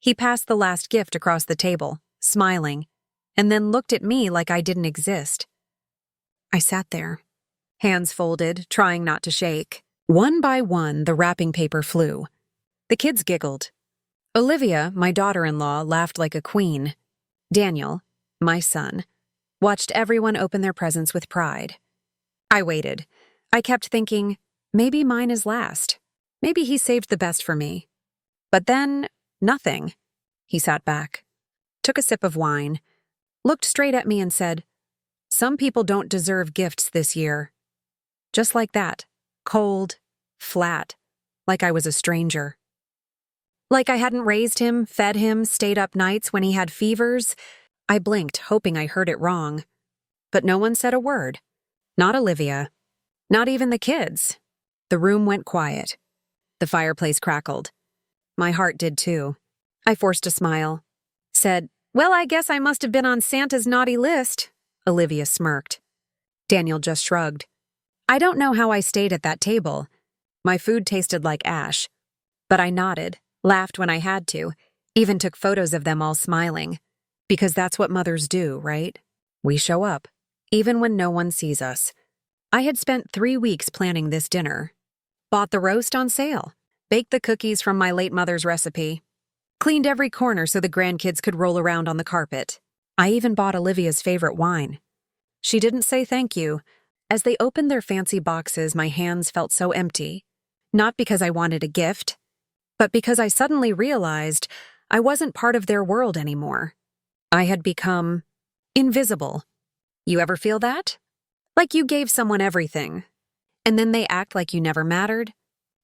He passed the last gift across the table, smiling, and then looked at me like I didn't exist. I sat there, hands folded, trying not to shake. One by one, the wrapping paper flew. The kids giggled. Olivia, my daughter-in-law, laughed like a queen. Daniel, my son, watched everyone open their presents with pride. I waited. I kept thinking, maybe mine is last. Maybe he saved the best for me. But then, nothing. He sat back, took a sip of wine, looked straight at me and said, "Some people don't deserve gifts this year." Just like that, cold, flat, like I was a stranger. Like I hadn't raised him, fed him, stayed up nights when he had fevers. I blinked, hoping I heard it wrong. But no one said a word. Not Olivia. Not even the kids. The room went quiet. The fireplace crackled. My heart did too. I forced a smile. Said, "Well, I guess I must have been on Santa's naughty list." Olivia smirked. Daniel just shrugged. I don't know how I stayed at that table. My food tasted like ash. But I nodded, laughed when I had to, even took photos of them all smiling. Because that's what mothers do, right? We show up, even when no one sees us. I had spent 3 weeks planning this dinner. Bought the roast on sale, baked the cookies from my late mother's recipe, cleaned every corner so the grandkids could roll around on the carpet. I even bought Olivia's favorite wine. She didn't say thank you. As they opened their fancy boxes, my hands felt so empty. Not because I wanted a gift, but because I suddenly realized I wasn't part of their world anymore. I had become invisible. You ever feel that? Like you gave someone everything, and then they act like you never mattered?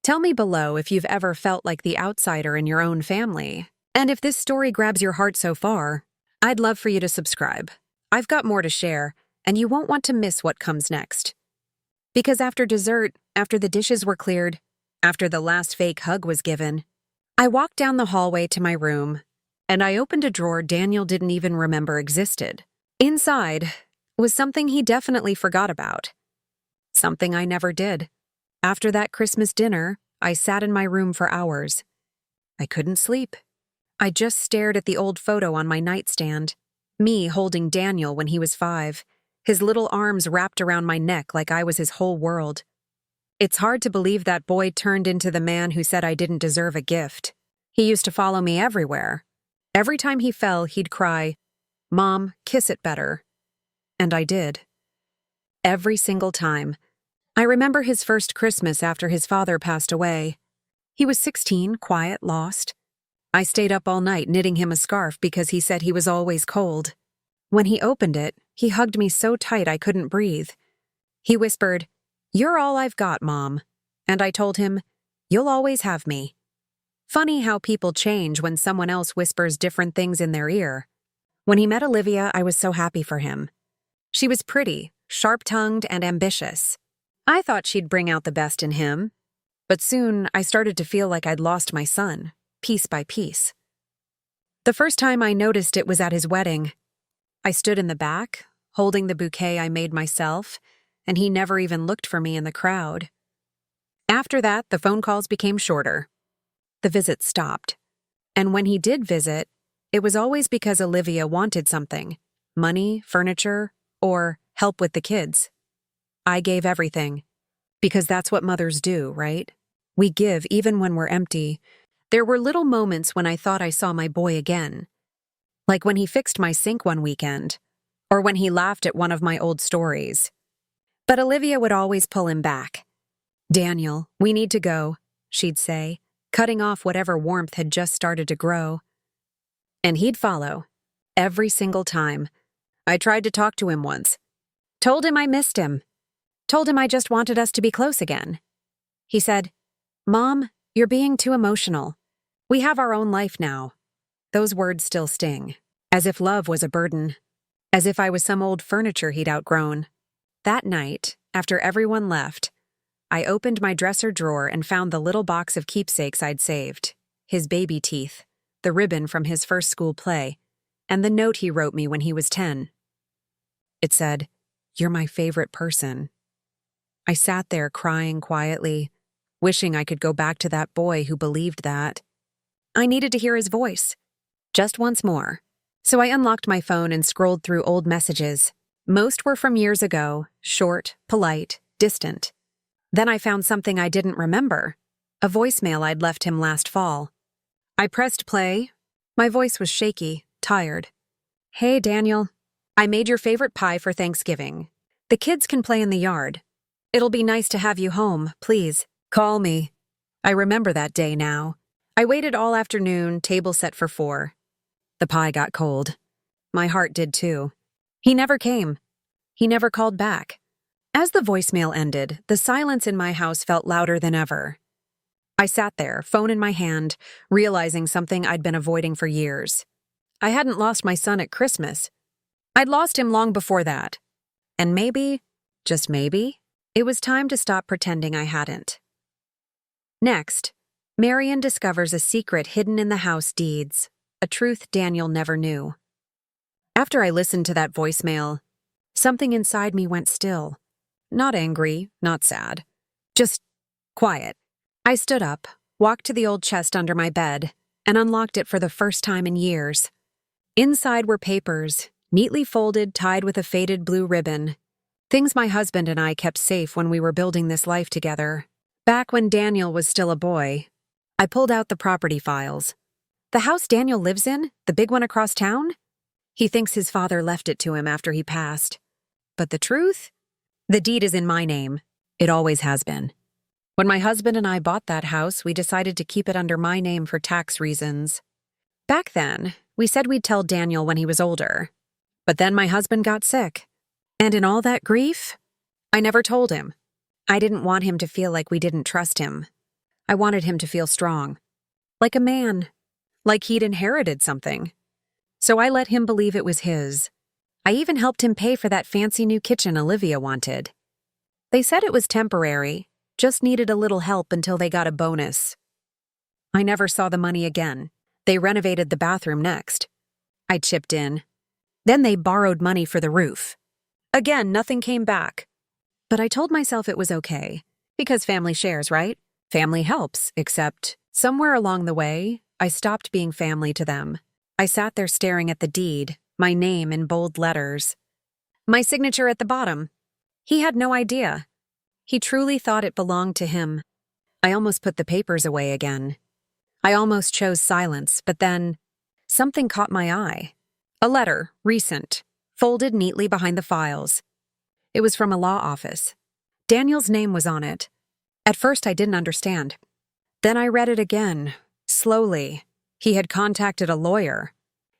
Tell me below if you've ever felt like the outsider in your own family. And if this story grabs your heart so far, I'd love for you to subscribe. I've got more to share, and you won't want to miss what comes next. Because after dessert, after the dishes were cleared, after the last fake hug was given, I walked down the hallway to my room, and I opened a drawer Daniel didn't even remember existed. Inside was something he definitely forgot about. Something I never did. After that Christmas dinner, I sat in my room for hours. I couldn't sleep. I just stared at the old photo on my nightstand, me holding Daniel when he was 5, his little arms wrapped around my neck like I was his whole world. It's hard to believe that boy turned into the man who said I didn't deserve a gift. He used to follow me everywhere. Every time he fell, he'd cry, "Mom, kiss it better." And I did. Every single time. I remember his first Christmas after his father passed away. He was 16, quiet, lost. I stayed up all night knitting him a scarf because he said he was always cold. When he opened it, he hugged me so tight I couldn't breathe. He whispered, "You're all I've got, Mom." And I told him, "You'll always have me." Funny how people change when someone else whispers different things in their ear. When he met Olivia, I was so happy for him. She was pretty, sharp-tongued, and ambitious. I thought she'd bring out the best in him. But soon, I started to feel like I'd lost my son, piece by piece. The first time I noticed it was at his wedding. I stood in the back, holding the bouquet I made myself, and he never even looked for me in the crowd. After that, the phone calls became shorter. The visits stopped. And when he did visit, it was always because Olivia wanted something: money, furniture, or help with the kids. I gave everything. Because that's what mothers do, right? We give even when we're empty. There were little moments when I thought I saw my boy again. Like when he fixed my sink one weekend, or when he laughed at one of my old stories. But Olivia would always pull him back. "Daniel, we need to go," she'd say, cutting off whatever warmth had just started to grow. And he'd follow, every single time. I tried to talk to him once. Told him I missed him. Told him I just wanted us to be close again. He said, "Mom, you're being too emotional. We have our own life now." Those words still sting, as if love was a burden, as if I was some old furniture he'd outgrown. That night, after everyone left, I opened my dresser drawer and found the little box of keepsakes I'd saved, his baby teeth, the ribbon from his first school play, and the note he wrote me when he was 10. It said, "You're my favorite person." I sat there crying quietly, wishing I could go back to that boy who believed that. I needed to hear his voice, Just once more. So I unlocked my phone and scrolled through old messages. Most were from years ago, short, polite, distant. Then I found something I didn't remember, a voicemail I'd left him last fall. I pressed play. My voice was shaky, tired. "Hey, Daniel. I made your favorite pie for Thanksgiving. The kids can play in the yard. It'll be nice to have you home, please. Call me." I remember that day now. I waited all afternoon, table set for 4. The pie got cold. My heart did too. He never came. He never called back. As the voicemail ended, the silence in my house felt louder than ever. I sat there, phone in my hand, realizing something I'd been avoiding for years. I hadn't lost my son at Christmas. I'd lost him long before that. And maybe, just maybe, it was time to stop pretending I hadn't. Next, Marion discovers a secret hidden in the house deeds, a truth Daniel never knew. After I listened to that voicemail, something inside me went still. Not angry, not sad. Just quiet. I stood up, walked to the old chest under my bed, and unlocked it for the first time in years. Inside were papers, neatly folded, tied with a faded blue ribbon. Things my husband and I kept safe when we were building this life together. Back when Daniel was still a boy, I pulled out the property files. The house Daniel lives in, the big one across town? He thinks his father left it to him after he passed. But the truth? The deed is in my name. It always has been. When my husband and I bought that house, we decided to keep it under my name for tax reasons. Back then, we said we'd tell Daniel when he was older. But then my husband got sick. And in all that grief, I never told him. I didn't want him to feel like we didn't trust him. I wanted him to feel strong. Like a man. Like he'd inherited something. So I let him believe it was his. I even helped him pay for that fancy new kitchen Olivia wanted. They said it was temporary, just needed a little help until they got a bonus. I never saw the money again. They renovated the bathroom next. I chipped in. Then they borrowed money for the roof. Again, nothing came back. But I told myself it was okay, because family shares, right? Family helps, except somewhere along the way, I stopped being family to them. I sat there staring at the deed, my name in bold letters. My signature at the bottom. He had no idea. He truly thought it belonged to him. I almost put the papers away again. I almost chose silence, but then something caught my eye. A letter, recent, folded neatly behind the files. It was from a law office. Daniel's name was on it. At first, I didn't understand. Then I read it again, slowly. He had contacted a lawyer.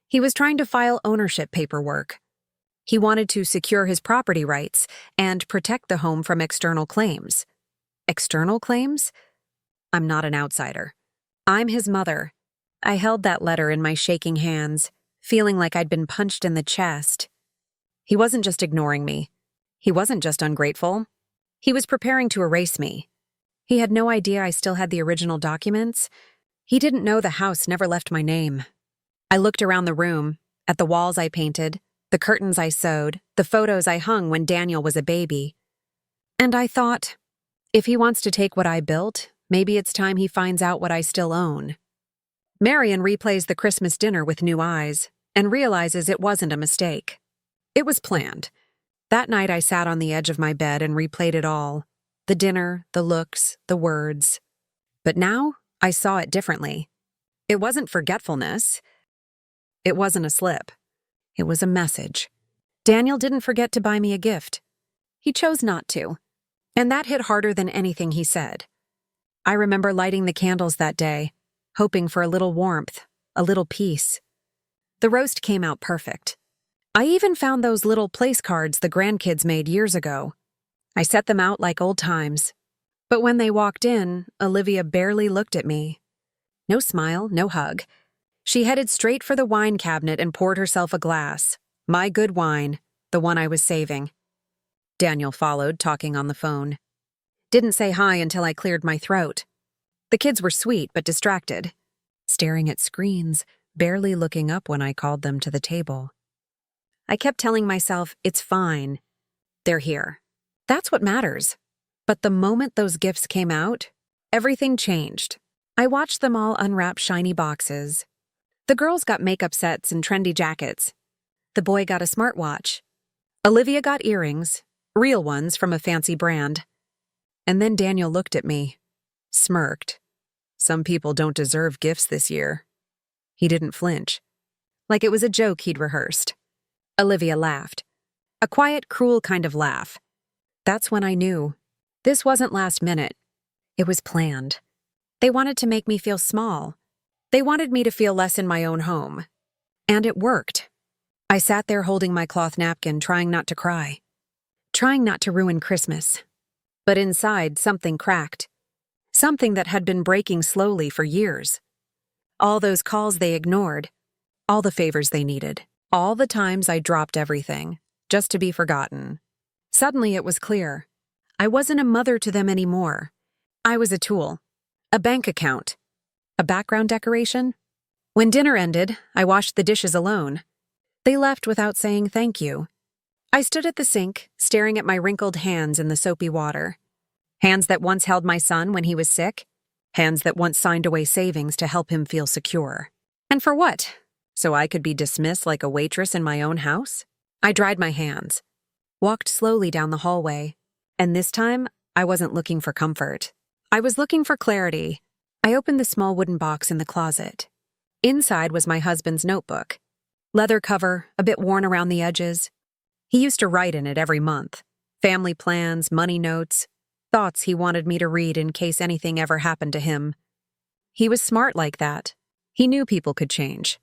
He was trying to file ownership paperwork. He wanted to secure his property rights and protect the home from external claims. External claims? I'm not an outsider. I'm his mother. I held that letter in my shaking hands, feeling like I'd been punched in the chest. He wasn't just ignoring me. He wasn't just ungrateful. He was preparing to erase me. He had no idea I still had the original documents. He didn't know the house never left my name. I looked around the room, at the walls I painted, the curtains I sewed, the photos I hung when Daniel was a baby. And I thought, if he wants to take what I built, maybe it's time he finds out what I still own. Marion replays the Christmas dinner with new eyes and realizes it wasn't a mistake. It was planned. That night I sat on the edge of my bed and replayed it all. The dinner, the looks, the words. But now I saw it differently. It wasn't forgetfulness. It wasn't a slip. It was a message. Daniel didn't forget to buy me a gift. He chose not to. And that hit harder than anything he said. I remember lighting the candles that day, hoping for a little warmth, a little peace. The roast came out perfect. I even found those little place cards the grandkids made years ago. I set them out like old times. But when they walked in, Olivia barely looked at me. No smile, no hug. She headed straight for the wine cabinet and poured herself a glass. My good wine, the one I was saving. Daniel followed, talking on the phone. Didn't say hi until I cleared my throat. The kids were sweet but distracted, staring at screens, barely looking up when I called them to the table. I kept telling myself, it's fine. They're here. That's what matters. But the moment those gifts came out, everything changed. I watched them all unwrap shiny boxes. The girls got makeup sets and trendy jackets. The boy got a smartwatch. Olivia got earrings, real ones from a fancy brand. And then Daniel looked at me, smirked. Some people don't deserve gifts this year. He didn't flinch, like it was a joke he'd rehearsed. Olivia laughed. A quiet, cruel kind of laugh. That's when I knew. This wasn't last minute. It was planned. They wanted to make me feel small. They wanted me to feel less in my own home. And it worked. I sat there holding my cloth napkin, trying not to cry. Trying not to ruin Christmas. But inside, something cracked. Something that had been breaking slowly for years. All those calls they ignored. All the favors they needed. All the times I dropped everything, just to be forgotten. Suddenly it was clear. I wasn't a mother to them anymore. I was a tool. A bank account. A background decoration. When dinner ended, I washed the dishes alone. They left without saying thank you. I stood at the sink, staring at my wrinkled hands in the soapy water. Hands that once held my son when he was sick. Hands that once signed away savings to help him feel secure. And for what? So I could be dismissed like a waitress in my own house? I dried my hands, walked slowly down the hallway, and this time I wasn't looking for comfort. I was looking for clarity. I opened the small wooden box in the closet. Inside was my husband's notebook. Leather cover, a bit worn around the edges. He used to write in it every month. Family plans, money notes, thoughts he wanted me to read in case anything ever happened to him. He was smart like that. He knew people could change.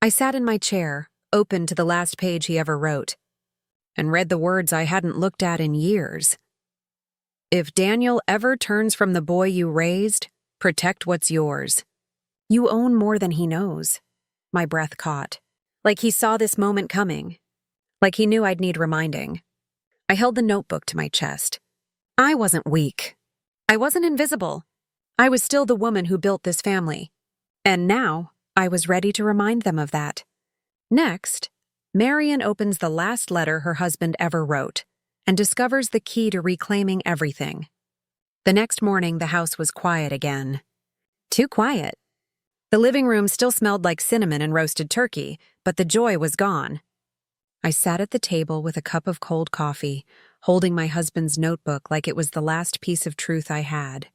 I sat in my chair, open to the last page he ever wrote, and read the words I hadn't looked at in years. If Daniel ever turns from the boy you raised, protect what's yours. You own more than he knows. My breath caught. Like he saw this moment coming. Like he knew I'd need reminding. I held the notebook to my chest. I wasn't weak. I wasn't invisible. I was still the woman who built this family. And now, I was ready to remind them of that. Next, Marian opens the last letter her husband ever wrote and discovers the key to reclaiming everything. The next morning, the house was quiet again. Too quiet. The living room still smelled like cinnamon and roasted turkey, but the joy was gone. I sat at the table with a cup of cold coffee, holding my husband's notebook like it was the last piece of truth I had.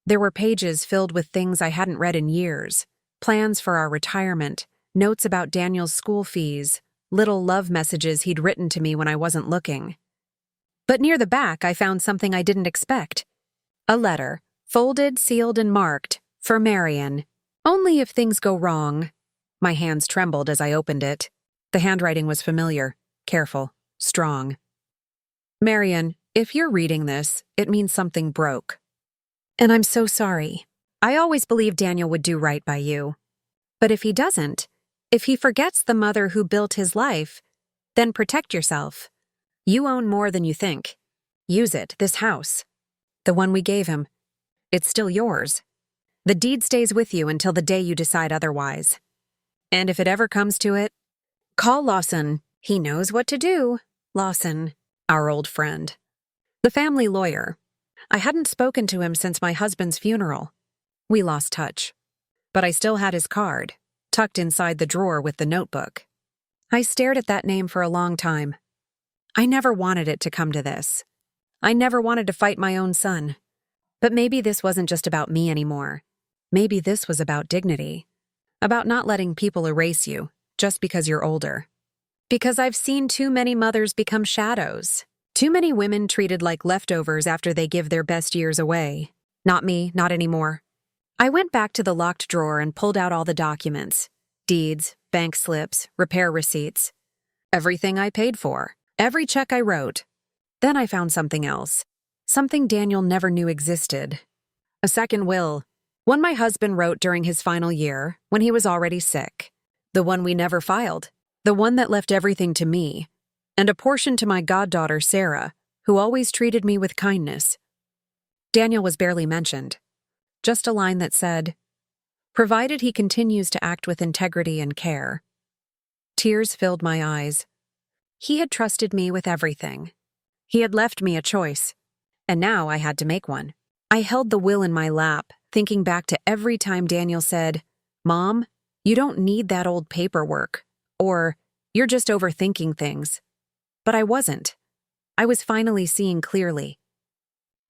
There were pages filled with things I hadn't read in years, plans for our retirement, notes about Daniel's school fees, little love messages he'd written to me when I wasn't looking. But near the back, I found something I didn't expect. A letter, folded, sealed, and marked, for Marian. Only if things go wrong. My hands trembled as I opened it. The handwriting was familiar, careful, strong. Marian, if you're reading this, it means something broke. And I'm so sorry. I always believed Daniel would do right by you. But if he doesn't, if he forgets the mother who built his life, then protect yourself. You own more than you think. Use it, this house. The one we gave him. It's still yours. The deed stays with you until the day you decide otherwise. And if it ever comes to it, call Lawson. He knows what to do. Lawson, our old friend. The family lawyer. I hadn't spoken to him since my husband's funeral. We lost touch. But I still had his card, tucked inside the drawer with the notebook. I stared at that name for a long time. I never wanted it to come to this. I never wanted to fight my own son. But maybe this wasn't just about me anymore. Maybe this was about dignity. About not letting people erase you just because you're older. Because I've seen too many mothers become shadows. Too many women treated like leftovers after they give their best years away. Not me, not anymore. I went back to the locked drawer and pulled out all the documents. Deeds, bank slips, repair receipts. Everything I paid for. Every check I wrote. Then I found something else. Something Daniel never knew existed. A second will. One my husband wrote during his final year, when he was already sick. The one we never filed. The one that left everything to me. And a portion to my goddaughter, Sarah, who always treated me with kindness. Daniel was barely mentioned. Just a line that said, provided he continues to act with integrity and care. Tears filled my eyes. He had trusted me with everything. He had left me a choice. And now I had to make one. I held the will in my lap, thinking back to every time Daniel said, Mom, You don't need that old paperwork. Or, you're just overthinking things. But I wasn't. I was finally seeing clearly.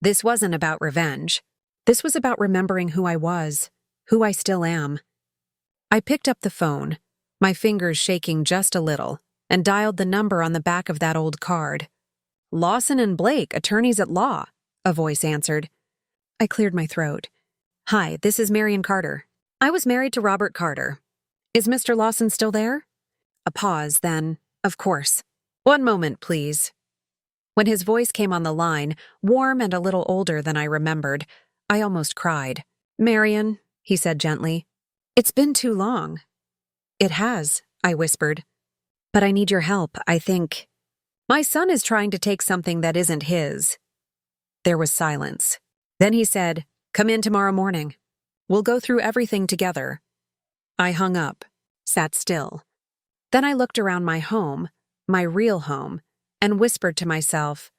This wasn't about revenge. This was about remembering who I was, who I still am. I picked up the phone, my fingers shaking just a little, and dialed the number on the back of that old card. Lawson and Blake, attorneys at law, a voice answered. I cleared my throat. Hi, this is Marion Carter. I was married to Robert Carter. Is Mr. Lawson still there? A pause, then, of course. One moment, please. When his voice came on the line, warm and a little older than I remembered, I almost cried. Marion, he said gently, it's been too long. It has, I whispered. But I need your help, I think. My son is trying to take something that isn't his. There was silence. Then he said, come in tomorrow morning. We'll go through everything together. I hung up, sat still. Then I looked around my home, my real home, and whispered to myself,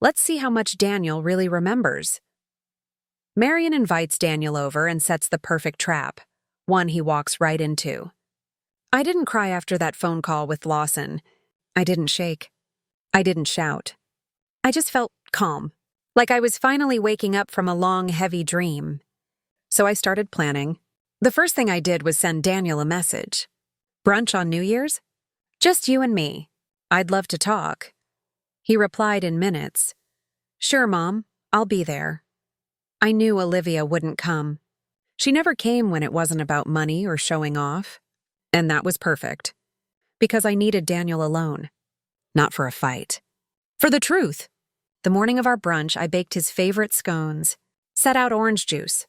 let's see how much Daniel really remembers. Marion invites Daniel over and sets the perfect trap, one he walks right into. I didn't cry after that phone call with Lawson. I didn't shake. I didn't shout. I just felt calm, like I was finally waking up from a long, heavy dream. So I started planning. The first thing I did was send Daniel a message. Brunch on New Year's? Just you and me. I'd love to talk. He replied in minutes. Sure, Mom, I'll be there. I knew Olivia wouldn't come. She never came when it wasn't about money or showing off. And that was perfect. Because I needed Daniel alone. Not for a fight. For the truth. The morning of our brunch, I baked his favorite scones, set out orange juice,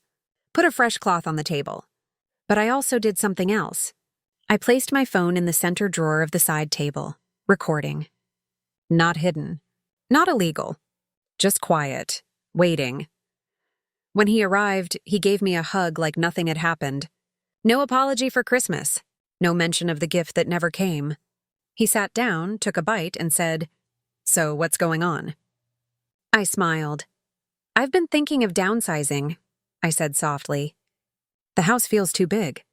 put a fresh cloth on the table. But I also did something else. I placed my phone in the center drawer of the side table, recording. Not hidden. Not illegal. Just quiet. Waiting. When he arrived, he gave me a hug like nothing had happened. No apology for Christmas. No mention of the gift that never came. He sat down, took a bite, and said, So, what's going on? I smiled. I've been thinking of downsizing, I said softly. The house feels too big,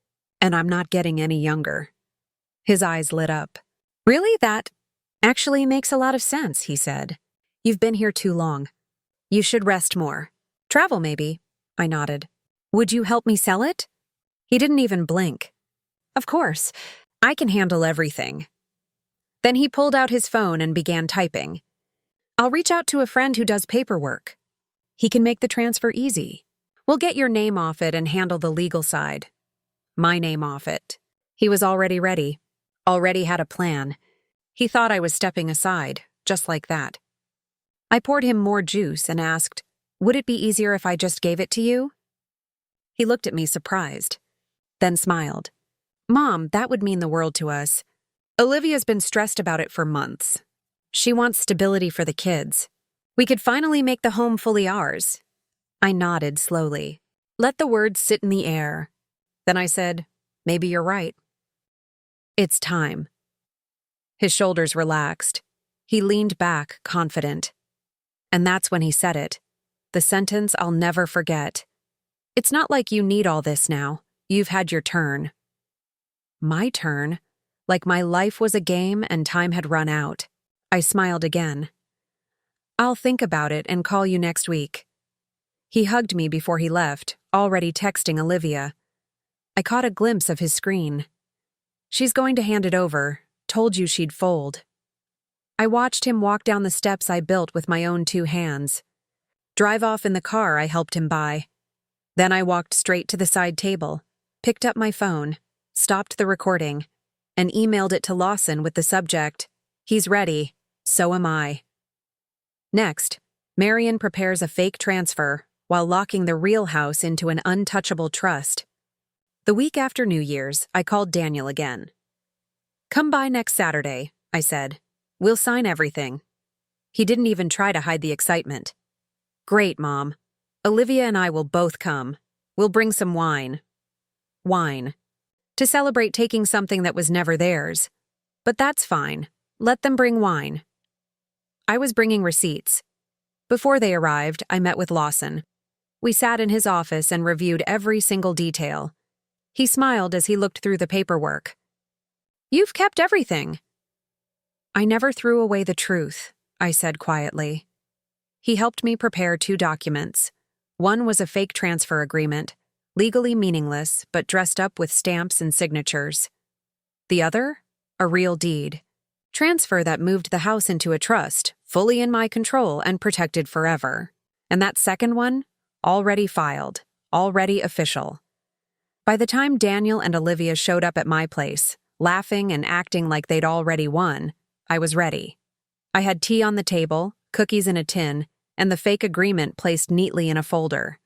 and I'm not getting any younger. His eyes lit up. Really? That actually makes a lot of sense, he said. You've been here too long. You should rest more. Travel, maybe, I nodded. Would you help me sell it? He didn't even blink. Of course, I can handle everything. Then he pulled out his phone and began typing. I'll reach out to a friend who does paperwork. He can make the transfer easy. We'll get your name off it and handle the legal side. My name off it. He was already ready. Already had a plan. He thought I was stepping aside, just like that. I poured him more juice and asked, Would it be easier if I just gave it to you? He looked at me surprised, then smiled. Mom, that would mean the world to us. Olivia's been stressed about it for months. She wants stability for the kids. We could finally make the home fully ours. I nodded slowly. Let the words sit in the air. Then I said, Maybe you're right. It's time. His shoulders relaxed. He leaned back, confident. And that's when he said it. The sentence I'll never forget. It's not like you need all this now. You've had your turn. My turn? Like my life was a game and time had run out. I smiled again. I'll think about it and call you next week. He hugged me before he left, already texting Olivia. I caught a glimpse of his screen. She's going to hand it over. Told you she'd fold. I watched him walk down the steps I built with my own 2 hands. Drive off in the car I helped him buy. Then I walked straight to the side table, picked up my phone, stopped the recording, and emailed it to Lawson with the subject, He's ready, so am I. Next, Marion prepares a fake transfer while locking the real house into an untouchable trust. The week after New Year's, I called Daniel again. Come by next Saturday, I said. We'll sign everything. He didn't even try to hide the excitement. Great, Mom. Olivia and I will both come. We'll bring some wine. Wine. To celebrate taking something that was never theirs. But that's fine. Let them bring wine. I was bringing receipts. Before they arrived, I met with Lawson. We sat in his office and reviewed every single detail. He smiled as he looked through the paperwork. "You've kept everything." "I never threw away the truth," I said quietly. He helped me prepare 2 documents. One was a fake transfer agreement, legally meaningless but dressed up with stamps and signatures. The other? A real deed. Transfer that moved the house into a trust, fully in my control and protected forever. And that second one? Already filed, already official. By the time Daniel and Olivia showed up at my place, laughing and acting like they'd already won, I was ready. I had tea on the table, cookies in a tin, and the fake agreement placed neatly in a folder.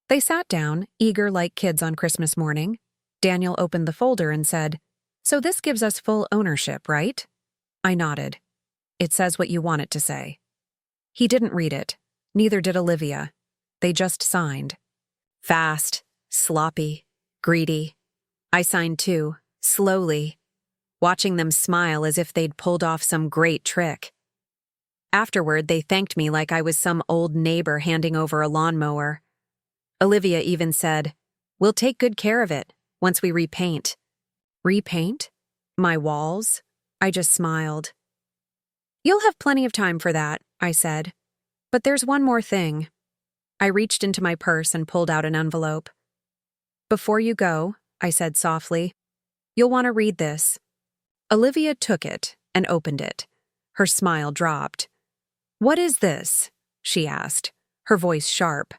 They sat down, eager like kids on Christmas morning. Daniel opened the folder and said, "So this gives us full ownership, right?" I nodded. "It says what you want it to say." He didn't read it. Neither did Olivia. They just signed. Fast, sloppy, greedy. I signed too, slowly, watching them smile as if they'd pulled off some great trick. Afterward, they thanked me like I was some old neighbor handing over a lawnmower. Olivia even said, "We'll take good care of it once we repaint." Repaint? My walls? I just smiled. "You'll have plenty of time for that," I said. "But there's one more thing." I reached into my purse and pulled out an envelope. "Before you go," I said softly, "you'll want to read this." Olivia took it and opened it. Her smile dropped. "What is this?" she asked, her voice sharp.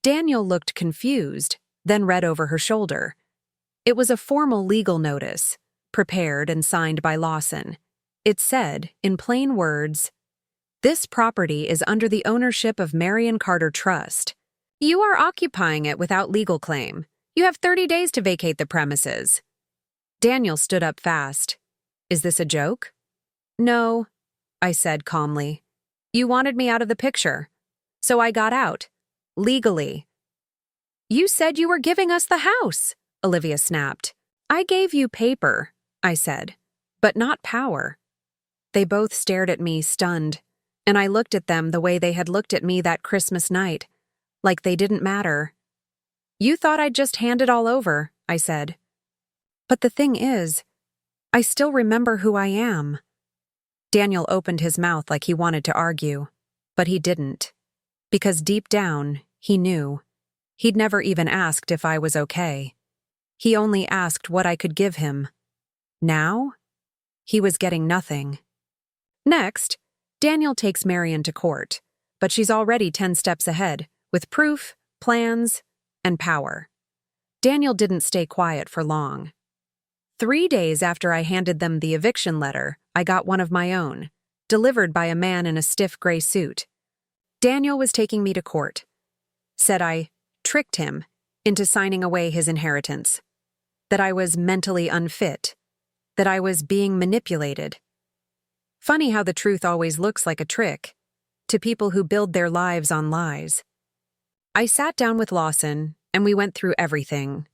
Daniel looked confused, then read over her shoulder. It was a formal legal notice, prepared and signed by Lawson. It said, in plain words, "This property is under the ownership of Marion Carter Trust. You are occupying it without legal claim. You have 30 days to vacate the premises." Daniel stood up fast. "Is this a joke?" "No," I said calmly. "You wanted me out of the picture. So I got out. Legally." "You said you were giving us the house," Olivia snapped. "I gave you paper," I said, "but not power." They both stared at me, stunned, and I looked at them the way they had looked at me that Christmas night, like they didn't matter. "You thought I'd just hand it all over," I said. "But the thing is, I still remember who I am." Daniel opened his mouth like he wanted to argue, but he didn't. Because deep down, he knew. He'd never even asked if I was okay. He only asked what I could give him. Now, he was getting nothing. Next, Daniel takes Marion to court, but she's already 10 steps ahead, with proof, plans, and power. Daniel didn't stay quiet for long. 3 days after I handed them the eviction letter, I got one of my own, delivered by a man in a stiff gray suit. Daniel was taking me to court. Said I tricked him into signing away his inheritance. That I was mentally unfit. That I was being manipulated. Funny how the truth always looks like a trick to people who build their lives on lies. I sat down with Lawson, and we went through everything.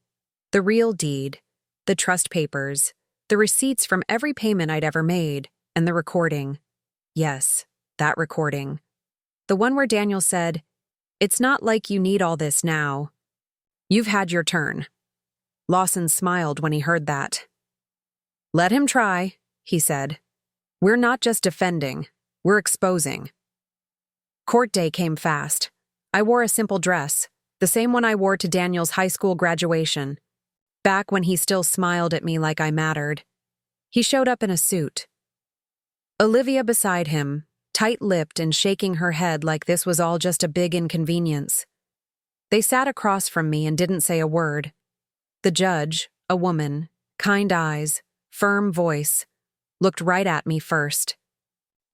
The real deed, the trust papers, the receipts from every payment I'd ever made, and the recording. Yes, that recording. The one where Daniel said, "It's not like you need all this now. You've had your turn." Lawson smiled when he heard that. "Let him try," he said. "We're not just defending, we're exposing." Court day came fast. I wore a simple dress, the same one I wore to Daniel's high school graduation, back when he still smiled at me like I mattered. He showed up in a suit. Olivia beside him, tight-lipped and shaking her head like this was all just a big inconvenience. They sat across from me and didn't say a word. The judge, a woman, kind eyes, firm voice, looked right at me first.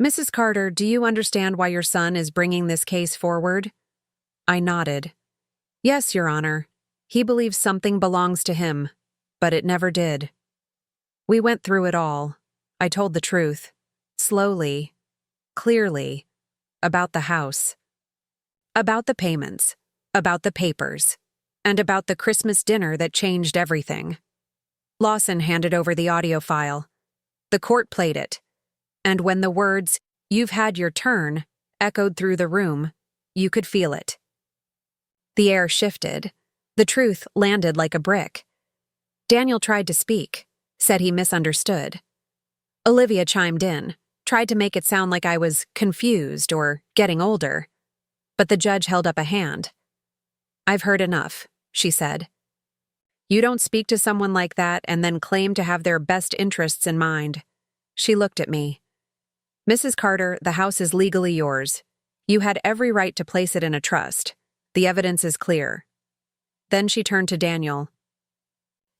"Mrs. Carter, do you understand why your son is bringing this case forward?" I nodded. "Yes, Your Honor. He believes something belongs to him, but it never did." We went through it all. I told the truth, slowly, clearly, about the house, about the payments, about the papers, and about the Christmas dinner that changed everything. Lawson handed over the audio file. The court played it, and when the words, "You've had your turn," echoed through the room, you could feel it. The air shifted. The truth landed like a brick. Daniel tried to speak, said he misunderstood. Olivia chimed in, tried to make it sound like I was confused or getting older. But the judge held up a hand. "I've heard enough," she said. "You don't speak to someone like that and then claim to have their best interests in mind." She looked at me. "Mrs. Carter, the house is legally yours. You had every right to place it in a trust. The evidence is clear." Then she turned to Daniel.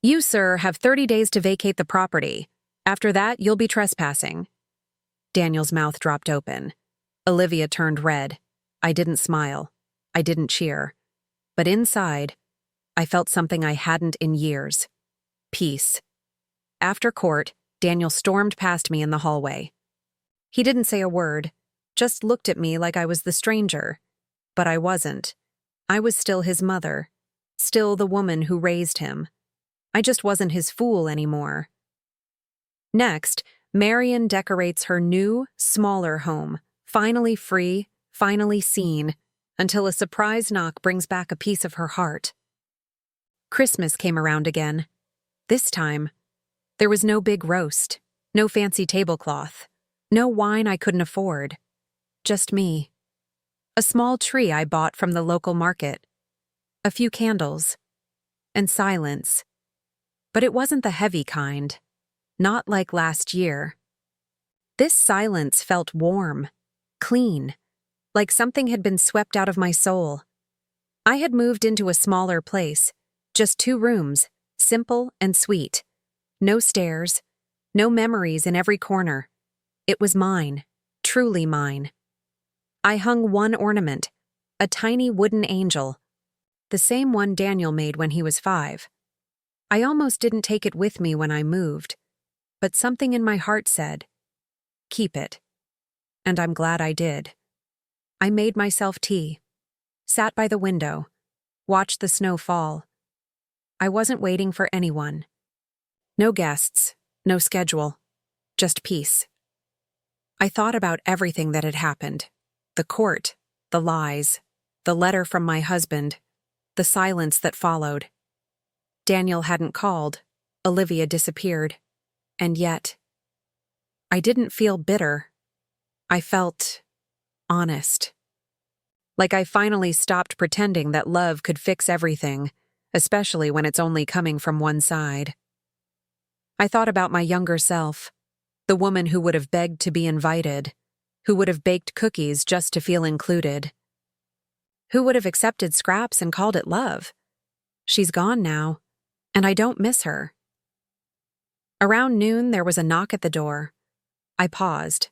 "You, sir, have 30 days to vacate the property. After that, you'll be trespassing." Daniel's mouth dropped open. Olivia turned red. I didn't smile. I didn't cheer. But inside, I felt something I hadn't in years. Peace. After court, Daniel stormed past me in the hallway. He didn't say a word, just looked at me like I was the stranger. But I wasn't. I was still his mother, still the woman who raised him. I just wasn't his fool anymore. Next, Marion decorates her new, smaller home, finally free, finally seen, until a surprise knock brings back a piece of her heart. Christmas came around again. This time, there was no big roast, no fancy tablecloth, no wine I couldn't afford. Just me. A small tree I bought from the local market. A few candles. And silence. But it wasn't the heavy kind. Not like last year. This silence felt warm, clean, like something had been swept out of my soul. I had moved into a smaller place, just 2 rooms, simple and sweet. No stairs, no memories in every corner. It was mine, truly mine. I hung one ornament, a tiny wooden angel, the same one Daniel made when he was 5. I almost didn't take it with me when I moved, but something in my heart said, "Keep it." And I'm glad I did. I made myself tea, sat by the window, watched the snow fall. I wasn't waiting for anyone. No guests, no schedule, just peace. I thought about everything that had happened. The court, the lies, the letter from my husband, the silence that followed. Daniel hadn't called, Olivia disappeared, and yet, I didn't feel bitter. I felt honest. Like I finally stopped pretending that love could fix everything, especially when it's only coming from one side. I thought about my younger self, the woman who would have begged to be invited, who would have baked cookies just to feel included, who would have accepted scraps and called it love. She's gone now, and I don't miss her. Around noon, there was a knock at the door. I paused.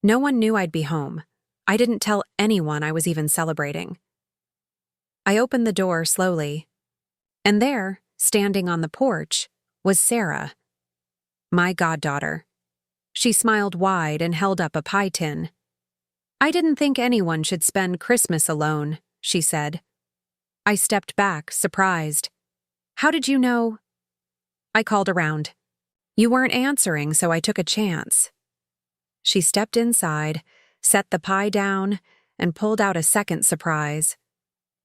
No one knew I'd be home. I didn't tell anyone I was even celebrating. I opened the door slowly, and there, standing on the porch, was Sarah, my goddaughter. She smiled wide and held up a pie tin. "I didn't think anyone should spend Christmas alone," she said. I stepped back, surprised. "How did you know?" I called around. "You weren't answering, so I took a chance." She stepped inside, set the pie down, and pulled out a second surprise.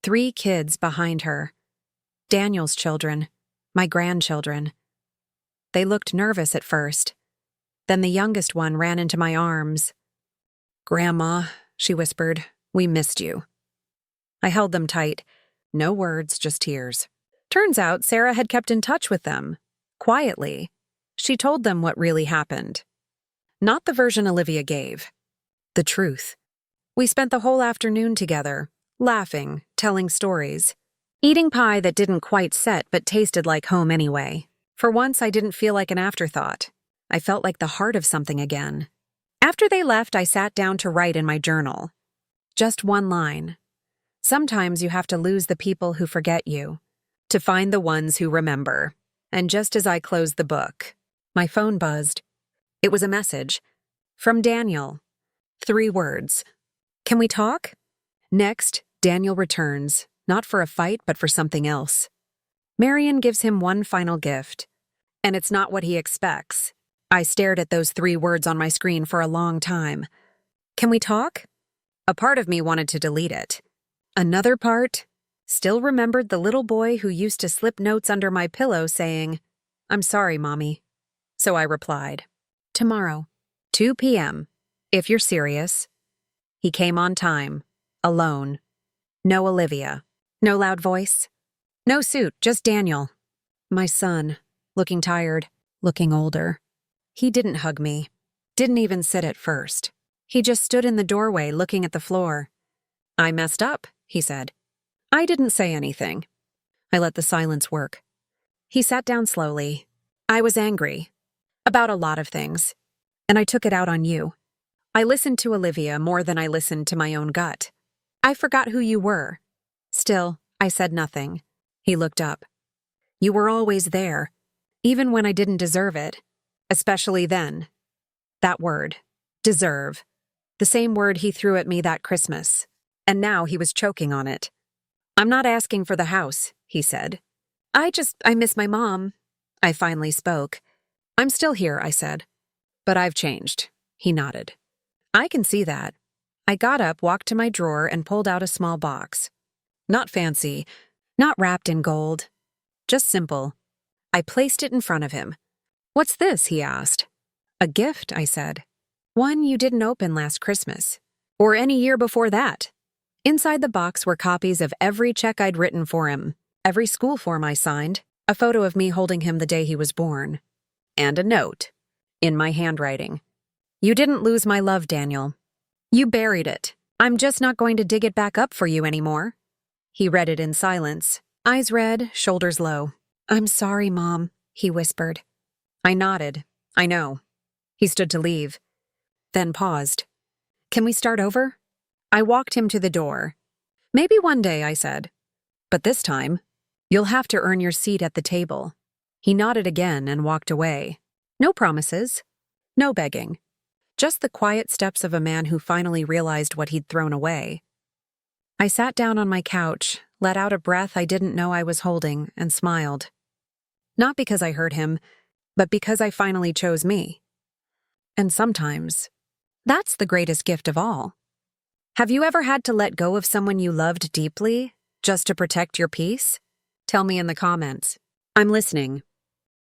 3 kids behind her. Daniel's children, my grandchildren. They looked nervous at first. Then the youngest one ran into my arms. "Grandma," she whispered, "we missed you." I held them tight. No words, just tears. Turns out Sarah had kept in touch with them. Quietly. She told them what really happened. Not the version Olivia gave. The truth. We spent the whole afternoon together, laughing, telling stories, eating pie that didn't quite set but tasted like home anyway. For once, I didn't feel like an afterthought. I felt like the heart of something again. After they left, I sat down to write in my journal. Just one line. Sometimes you have to lose the people who forget you, to find the ones who remember. And just as I closed the book, my phone buzzed. It was a message. From Daniel. 3 words. "Can we talk?" Next, Daniel returns, not for a fight, but for something else. Marion gives him one final gift. And it's not what he expects. I stared at those 3 words on my screen for a long time. "Can we talk?" A part of me wanted to delete it. Another part still remembered the little boy who used to slip notes under my pillow saying, I'm sorry, Mommy. So I replied, tomorrow, 2 p.m., if you're serious. He came on time, alone. No Olivia. No loud voice. No suit, just Daniel. My son, looking tired, looking older. He didn't hug me. Didn't even sit at first. He just stood in the doorway looking at the floor. I messed up, he said. I didn't say anything. I let the silence work. He sat down slowly. I was angry. About a lot of things. And I took it out on you. I listened to Olivia more than I listened to my own gut. I forgot who you were. Still, I said nothing. He looked up. You were always there, even when I didn't deserve it. Especially then. That word. Deserve. The same word he threw at me that Christmas. And now he was choking on it. I'm not asking for the house, he said. I miss my mom. I finally spoke. I'm still here, I said. But I've changed. He nodded. I can see that. I got up, walked to my drawer, and pulled out a small box. Not fancy, not wrapped in gold. Just simple. I placed it in front of him. What's this? He asked. A gift, I said. One you didn't open last Christmas. Or any year before that. Inside the box were copies of every check I'd written for him, every school form I signed, a photo of me holding him the day he was born, and a note, in my handwriting. You didn't lose my love, Daniel. You buried it. I'm just not going to dig it back up for you anymore. He read it in silence, eyes red, shoulders low. I'm sorry, Mom, he whispered. I nodded. I know. He stood to leave, then paused. Can we start over? I walked him to the door. Maybe one day, I said. But this time, you'll have to earn your seat at the table. He nodded again and walked away. No promises. No begging. Just the quiet steps of a man who finally realized what he'd thrown away. I sat down on my couch, let out a breath I didn't know I was holding, and smiled. Not because I hurt him, but because I finally chose me. And sometimes, that's the greatest gift of all. Have you ever had to let go of someone you loved deeply, just to protect your peace? Tell me in the comments. I'm listening.